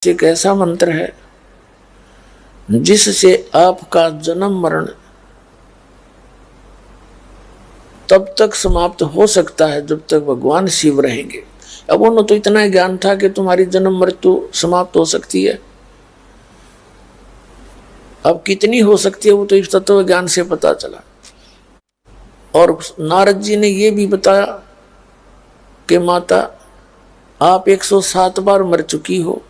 एक ऐसा मंत्र है जिससे आपका जन्म मरण तब तक समाप्त हो सकता है जब तक भगवान शिव रहेंगे। अब उन्हें तो इतना ज्ञान था कि तुम्हारी जन्म मृत्यु समाप्त हो सकती है। अब कितनी हो सकती है वो तो इस तत्व ज्ञान से पता चला। और नारद जी ने ये भी बताया कि माता आप 107 बार मर चुकी हो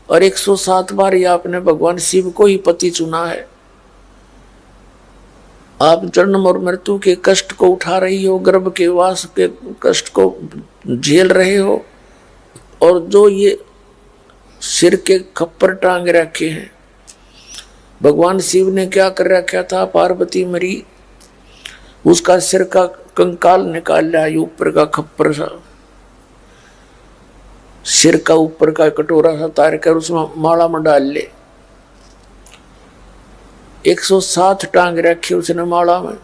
और 107 बार ये आपने भगवान शिव को ही पति चुना है। आप जन्म और मृत्यु के कष्ट को उठा रही हो, गर्भ के वास के कष्ट को झेल रहे हो, और जो ये सिर के खप्पर टांग रखे हैं, भगवान शिव ने क्या कर रखा था, पार्वती मरी, उसका सिर का कंकाल निकाल लिया, ऊपर का खप्पर सा, सिर का ऊपर का कटोरा सा तार कर उसमें माला में डाल ले। 107 टांग रखे उसने माला में।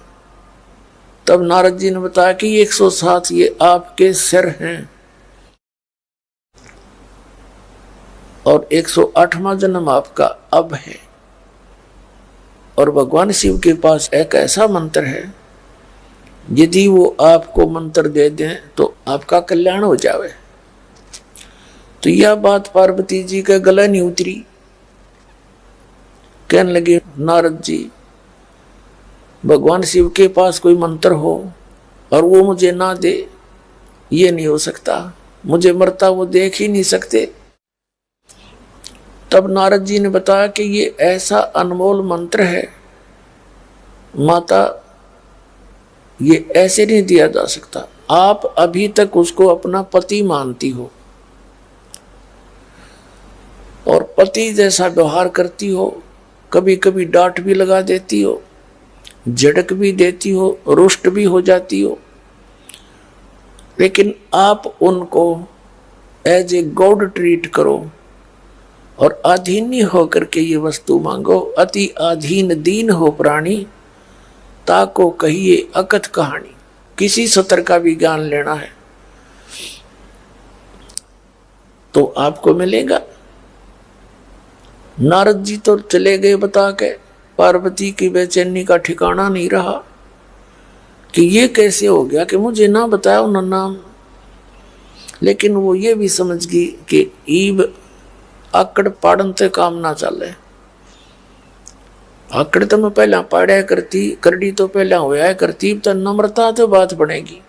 तब नारद जी ने बताया कि 107 ये आपके सिर हैं और 108वां जन्म आपका अब है। और भगवान शिव के पास एक ऐसा मंत्र है, यदि वो आपको मंत्र दे दें तो आपका कल्याण हो जावे। तो यह बात पार्वती जी का गला नहीं उतरी। कहने लगे नारद जी, भगवान शिव के पास कोई मंत्र हो और वो मुझे ना दे, ये नहीं हो सकता, मुझे मरता वो देख ही नहीं सकते। तब नारद जी ने बताया कि ये ऐसा अनमोल मंत्र है माता, ये ऐसे नहीं दिया जा सकता। आप अभी तक उसको अपना पति मानती हो और पति जैसा व्यवहार करती हो, कभी कभी डांट भी लगा देती हो, झड़क भी देती हो, रुष्ट भी हो जाती हो, लेकिन आप उनको एज ए गॉड ट्रीट करो और अधीनी होकर के ये वस्तु मांगो। अति अधीन दीन हो प्राणी, ताको कहिए अकथ कहानी। किसी सत्र का भी ज्ञान लेना है तो आपको मिलेगा। नारद जी तो चले गए बता के, पार्वती की बेचैनी का ठिकाना नहीं रहा कि ये कैसे हो गया कि मुझे ना बताया उन्होंने नाम। लेकिन वो ये भी समझ गई कि ईब आकड़ पाड़न से काम ना चले। आकड़ तो मैं पहला पाड़ा करती, करड़ी तो पहला होया करती, तो नम्रता तो बात बनेगी,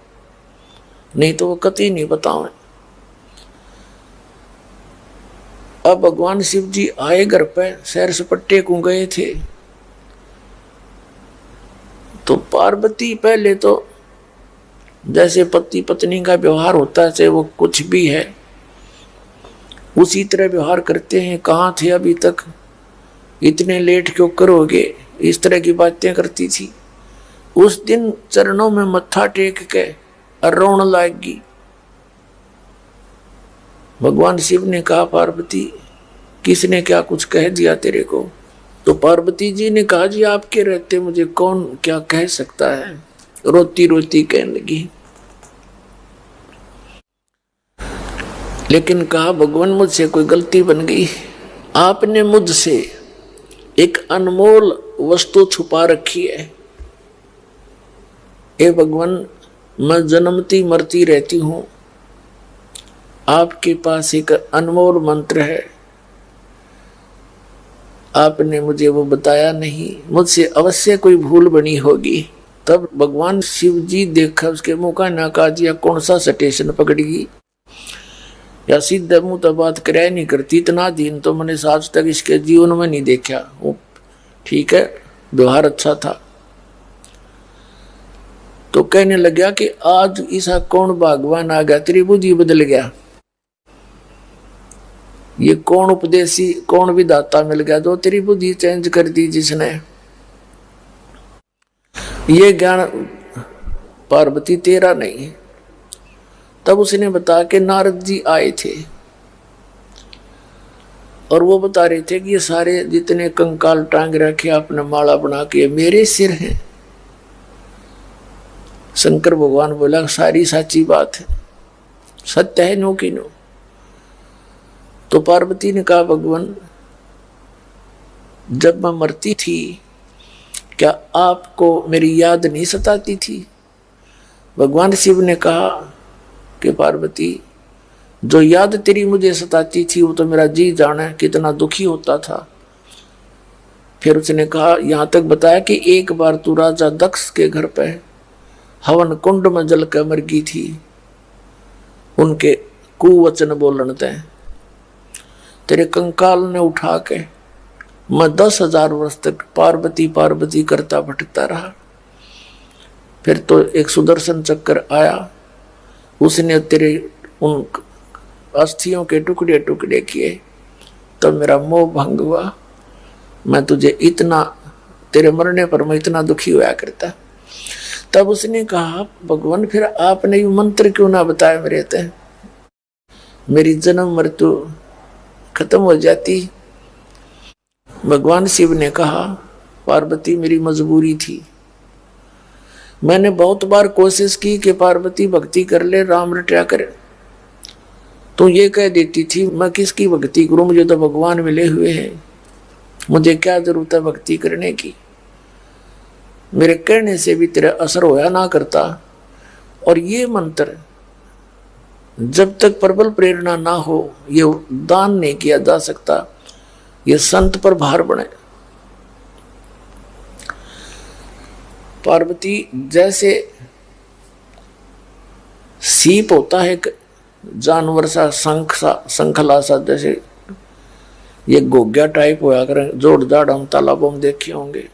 नहीं तो वो कति नहीं बताओ। अब भगवान शिव जी आए घर पे, सैर सपट्टे को गए थे, तो पार्वती पहले तो जैसे पति पत्नी का व्यवहार होता है, चाहे वो कुछ भी है उसी तरह व्यवहार करते हैं। कहाँ थे अभी तक, इतने लेट क्यों करोगे, इस तरह की बातें करती थी। उस दिन चरणों में मत्था टेक के रोने लगी। भगवान शिव ने कहा, पार्वती किसने क्या कुछ कह दिया तेरे को? तो पार्वती जी ने कहा, जी आपके रहते मुझे कौन क्या कह सकता है। रोती रोती कहने लगी, लेकिन कहा भगवान मुझसे कोई गलती बन गई, आपने मुझसे एक अनमोल वस्तु छुपा रखी है। ए भगवान, मैं जन्मती मरती रहती हूं, आपके पास एक अनमोल मंत्र है, आपने मुझे वो बताया नहीं, मुझसे अवश्य कोई भूल बनी होगी। तब भगवान शिव जी देखा उसके मुंह का नाका जिया, कौन सा स्टेशन पकड़ेगी या सीधा मुंह तो बात कराया नहीं करती। इतना दिन तो मैंने आज तक इसके जीवन में नहीं देखा। वो ठीक है, व्यवहार अच्छा था। तो कहने लगा कि आज ऐसा कौन भगवान आ गया, तेरी बुद्धि बदल गया, ये कौन उपदेशी कौन विधाता मिल गया जो तेरी बुद्धि चेंज कर दी, जिसने ये ज्ञान पार्वती तेरा नहीं। तब उसने बताया कि नारद जी आए थे और वो बता रहे थे कि ये सारे जितने कंकाल टांग रखे आपने माला बना के मेरे सिर हैं। शंकर भगवान बोला, सारी साची बात है, सत्य है नो की नो। तो पार्वती ने कहा, भगवान जब मैं मरती थी क्या आपको मेरी याद नहीं सताती थी? भगवान शिव ने कहा कि पार्वती, जो याद तेरी मुझे सताती थी वो तो मेरा जी जाने कितना दुखी होता था। फिर उसने कहा, यहाँ तक बताया कि एक बार तू राजा दक्ष के घर पे हवन कुंड में जल कर मर गई थी, उनके कुवचन बोलन ते तेरे कंकाल ने उठा के मैं 10,000 वर्ष तक पार्वती पार्वती करता भटकता रहा। फिर तो एक सुदर्शन चक्कर आया, उसने तेरे उन अस्थियों के टुकड़े टुकड़े किए, तो मेरा मोह भंग हुआ। मैं तुझे इतना, तेरे मरने पर मैं इतना दुखी हुआ करता। तब उसने कहा, भगवान फिर आपने ये मंत्र क्यों ना बताया मेरे ते, मेरी जन्म मृत्यु खत्म हो जाती। भगवान शिव ने कहा, पार्वती मेरी मजबूरी थी। मैंने बहुत बार कोशिश की कि पार्वती भक्ति कर ले, राम रटा करे, तो ये कह देती थी मैं किसकी भक्ति करूं, मुझे तो भगवान मिले हुए हैं, मुझे क्या जरूरत है भक्ति करने की। मेरे कहने से भी तेरा असर होया ना करता। और ये मंत्र जब तक प्रबल प्रेरणा ना हो ये दान नहीं किया जा सकता, ये संत पर भार बने। पार्वती जैसे सीप होता है जानवर सा, शंखला सा, जैसे ये गोग्या टाइप होया करें, जोड़ जाड़ हम तालाबों में देखे होंगे,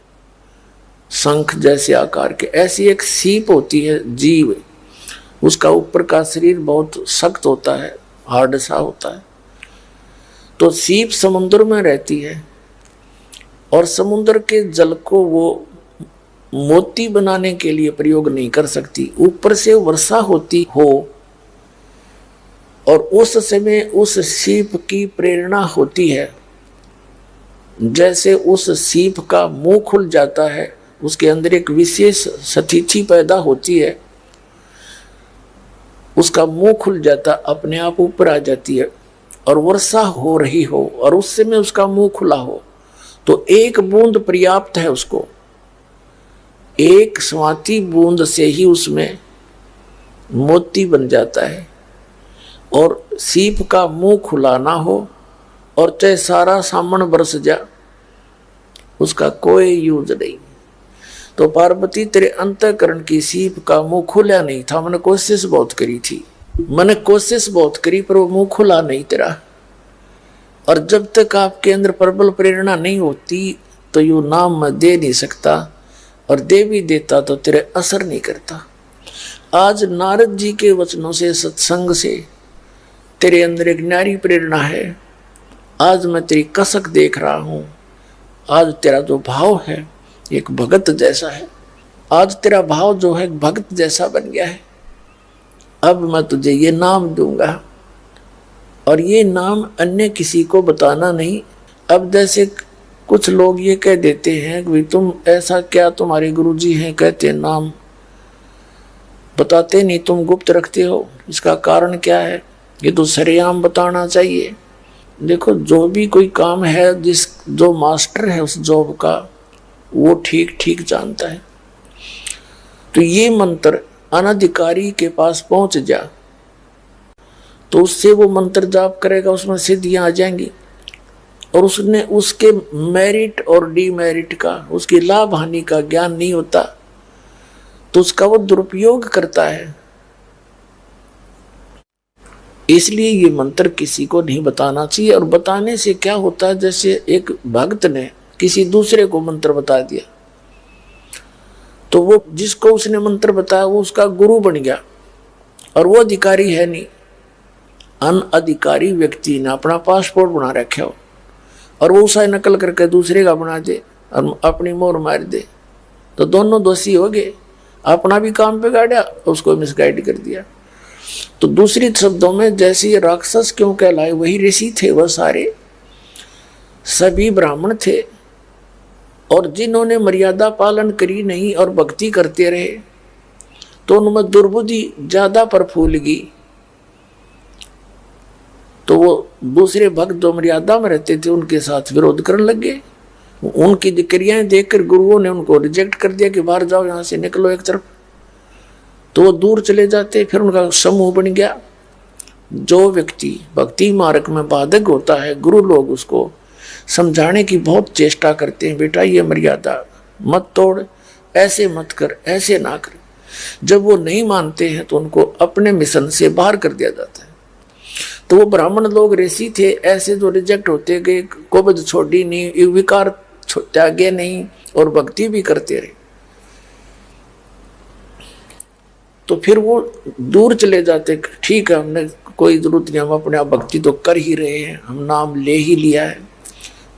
शंख जैसे आकार के, ऐसी एक सीप होती है जीव, उसका ऊपर का शरीर बहुत सख्त होता है, हार्ड सा होता है। तो सीप समुद्र में रहती है और समुद्र के जल को वो मोती बनाने के लिए प्रयोग नहीं कर सकती। ऊपर से वर्षा होती हो और उस समय उस सीप की प्रेरणा होती है, जैसे उस सीप का मुंह खुल जाता है, उसके अंदर एक विशेष स्थिति पैदा होती है, उसका मुंह खुल जाता, अपने आप ऊपर आ जाती है और वर्षा हो रही हो और उस समय उसका मुंह खुला हो तो एक बूंद पर्याप्त है उसको, एक स्वाति बूंद से ही उसमें मोती बन जाता है। और सीप का मुंह खुला ना हो और चाहे सारा सामन बरस जा, उसका कोई यूज नहीं। तो पार्वती तेरे अंतःकरण की सीप का मुंह खुला नहीं था, मैंने कोशिश बहुत करी थी, मैंने कोशिश बहुत करी पर वो मुंह खुला नहीं तेरा। और जब तक आपके अंदर प्रबल प्रेरणा नहीं होती तो यू नाम मैं दे नहीं सकता, और दे भी देता तो तेरे असर नहीं करता। आज नारद जी के वचनों से, सत्संग से तेरे अंदर एक न्यारी प्रेरणा है। आज मैं तेरी कसक देख रहा हूं, आज तेरा जो भाव है एक भगत जैसा है, आज तेरा भाव जो है भगत जैसा बन गया है। अब मैं तुझे ये नाम दूंगा और ये नाम अन्य किसी को बताना नहीं। अब जैसे कुछ लोग ये कह देते हैं कि तुम ऐसा क्या, तुम्हारे गुरुजी हैं कहते हैं नाम बताते नहीं, तुम गुप्त रखते हो, इसका कारण क्या है? ये तो सरेआम बताना चाहिए। देखो जो भी कोई काम है, जो मास्टर है उस जॉब का वो ठीक ठीक जानता है। तो ये मंत्र अनधिकारी के पास पहुंच जा तो उससे वो मंत्र जाप करेगा, उसमें सिद्धियां आ जाएंगी और उसने उसके मेरिट और डीमेरिट का, उसकी लाभ हानि का ज्ञान नहीं होता तो उसका वो दुरुपयोग करता है। इसलिए ये मंत्र किसी को नहीं बताना चाहिए। और बताने से क्या होता है, जैसे एक भक्त ने किसी दूसरे को मंत्र बता दिया तो वो जिसको उसने मंत्र बताया वो उसका गुरु बन गया और वो अधिकारी है नहीं। अनअधिकारी व्यक्ति ने अपना पासपोर्ट बना रखा हो और वो उसे नकल करके दूसरे का बना दे और अपनी मोहर मार दे तो दोनों दोषी हो गए। अपना भी काम बिगाड़ा, उसको मिसगाइड कर दिया। तो दूसरी शब्दों में, जैसे ये राक्षस क्यों कहलाए, वही ऋषि थे, वह सारे सभी ब्राह्मण थे और जिन्होंने मर्यादा पालन करी नहीं और भक्ति करते रहे तो उनमें दुर्बुद्धि ज्यादा प्रफुल्ल गई। तो वो दूसरे भक्त जो मर्यादा में रहते थे उनके साथ विरोध करने लग गए। उनकी क्रियाएं देखकर गुरुओं ने उनको रिजेक्ट कर दिया कि बाहर जाओ, यहां से निकलो एक तरफ। तो वो दूर चले जाते, फिर उनका समूह बन गया। जो व्यक्ति भक्ति मार्ग में बाधक होता है, गुरु लोग उसको समझाने की बहुत चेष्टा करते हैं, बेटा ये मर्यादा मत तोड़, ऐसे मत कर, ऐसे ना कर। जब वो नहीं मानते हैं तो उनको अपने मिशन से बाहर कर दिया जाता है। तो वो ब्राह्मण लोग ऋषि थे, ऐसे जो रिजेक्ट होते गए, कोबद छोड़ी नहीं, विकार त्यागे नहीं और भक्ति भी करते रहे। तो फिर वो दूर चले जाते, ठीक है हमने कोई जरूरत नहीं, हम अपने आप भक्ति तो कर ही रहे हैं, हम नाम ले ही लिया है।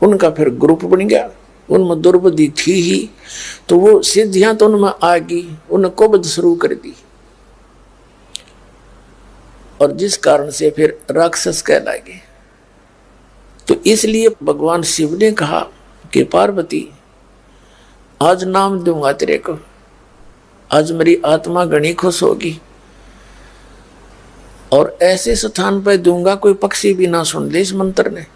उनका फिर ग्रुप बन गया, उनमें दुर्बुद्धि थी ही, तो वो सिद्धियां तो उनमें आ गई, उन्हें कोबद शुरू कर दी, और जिस कारण से फिर राक्षस कहलाए। तो इसलिए भगवान शिव ने कहा कि पार्वती आज नाम दूंगा तेरे को, आज मेरी आत्मा घनी खुश होगी, और ऐसे स्थान पर दूंगा कोई पक्षी भी ना सुन ले इस मंत्र ने।